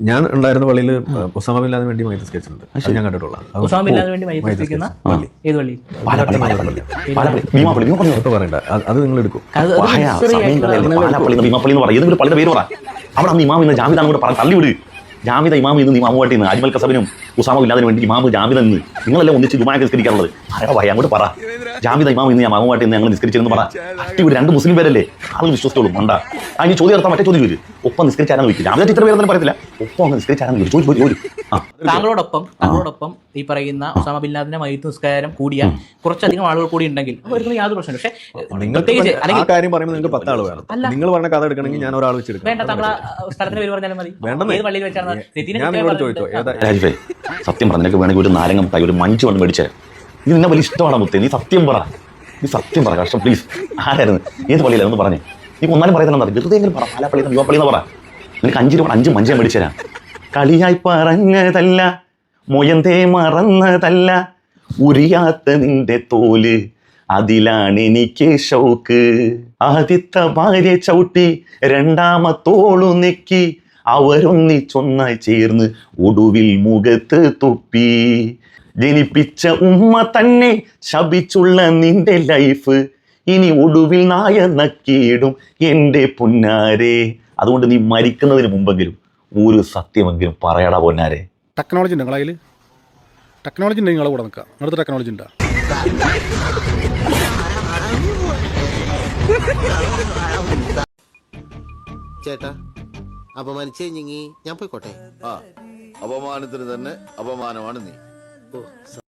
ഞാൻ ഉണ്ടായിരുന്ന പള്ളിയിൽ ഉസാമ ബിൻ ലാദന് വേണ്ടി മയ്യത്ത് സ്കെച്ച് ഉണ്ട്. അത് ഞാൻ കണ്ടിട്ടുള്ള ഉസാമ ബിൻ ലാദന് വേണ്ടി മയ്യത്ത് സ്കെച്ചിരിക്കുന്ന ഏത് പള്ളി? പറയണ്ട, അത് നിങ്ങൾ എടുക്കും. ഏതെങ്കിലും പള്ളിയുടെ പേര് പറ. അവിടെ അന്ന് ഇമാം ഇന്ന് ജാമിദാൻ കൂടെ തള്ളിവിട്. ജാമിദ ഇമാം ഇന്ന് ഇമാമുമായിട്ട് ഇന്ന് അജ്മൽ കസബിനും ഉസാമ ബിൻ ലാദന് വേണ്ടി ഇമാമ് ജാമിദ നിന്ന് നിങ്ങളെല്ലാം ഒന്നിച്ച് ജുമാ നിസ്കരിക്കാറുള്ളത്. ഭയ അങ്ങോട്ട് പറ. ജാമിദ ഇമാം ഇന്ന് ഞാൻ മാമുമായിട്ട് ഇന്ന് ഞങ്ങൾ നിസ്കരിച്ചെന്ന് പറ. അട്ടിവിടെ 2 മുസ്ലിം പേരല്ലേ, ആളുകൾ വിശ്വസിച്ചോളും. മണ്ട അതിന് ചോദ്യം നടത്താൻ മറ്റേ ചോദ്യം വരും. ഒപ്പം നിസ്കരിച്ചാരാന്ന് ചോദിക്കും. ജാമിദ ഇത്ര പേരൊന്നും പറയത്തില്ല. ഒപ്പം അങ്ങ് നിസ്കരിച്ചാരാന്ന് ചോദിച്ചു. താങ്കളോടൊപ്പം ഈ പറയുന്ന ഉസാമ ബിൻ ലാദന്റെ മയ്യത്ത് നിസ്കാരം കൂടിയ കുറച്ചധികം ആളുകൾ കൂടി ഉണ്ടെങ്കിൽ അവർക്ക് യാതൊരു പ്രശ്നമില്ല. പക്ഷേ കാര്യം പറയുമ്പോൾ നിങ്ങൾക്ക് 10 ആൾ വേണം. നിങ്ങൾ പറഞ്ഞ കഥ എടുക്കണമെങ്കിൽ ഞാൻ ഒരാൾ വെച്ചെടുക്കും. വേണ്ട, താങ്കൾ സ്ഥലത്തിന്റെ പേര് പറഞ്ഞാലും മതി. ഏത് പള്ളിയിൽ വെച്ചാണ്? സത്യം പറഞ്ഞ നിനക്ക് വേണമെങ്കിൽ ഒരു നാരങ്ങ മുട്ടായി ഒരു മഞ്ചു കൊണ്ട് മേടിച്ചേ. ഇത് നിന്നെ വലിയ ഇഷ്ടമാണ് മുത്തേ. നീ സത്യം പറ, കഷ്ടം പ്ലീസ്. ആരായിരുന്നു, ഏത് പള്ളിയിലായിരുന്നു പറഞ്ഞേ? നീ ഒന്നാലും പറയുന്നില്ല. വെറുതെ എങ്കിലും പറ. പാലാപ്പള്ളി യുവപ്പള്ളിന്ന് പറ. നിനക്ക് 5 രൂപ 5 മഞ്ച മേടിച്ചു തരാം. കളിയായി പറഞ്ഞതല്ല, മൊയന്തേ മറന്നതല്ല, ഉരിയാത്ത നിന്റെ തോല് അതിലാണ് എനിക്ക് ഷൗക്ക്. ആദ്യത്തെ ഭാര്യ ചവിട്ടി രണ്ടാമത്തോളു നെക്കി, അവരൊന്നിച്ചൊന്നായി ചേർന്ന് ഒടുവിൽ മുഖത്ത് തുപ്പി. ജനിപ്പിച്ച ഉമ്മ തന്നെ ശപിച്ചുള്ള നിന്റെ ലൈഫ് ഇനി ഒടുവിൽ നായ നക്കിയിടും എൻ്റെ പൊന്നാരെ. അതുകൊണ്ട് നീ മരിക്കുന്നതിന് മുമ്പെങ്കിലും ഒരു സത്യമെങ്കിലും പറയടാ പൊന്നാരെ. ടെക്നോളജി ഉണ്ട് നിങ്ങളതിൽ? ടെക്നോളജി ഉണ്ട്, നിങ്ങളെ കൂടെ നിൽക്കാം. അടുത്ത ടെക്നോളജി ഉണ്ടാ? ചേട്ടാ അപമാനിച്ചു കഴിഞ്ഞെങ്കിൽ ഞാൻ പോയിക്കോട്ടെ. അപമാനത്തിന് തന്നെ അപമാനമാണ് നീ.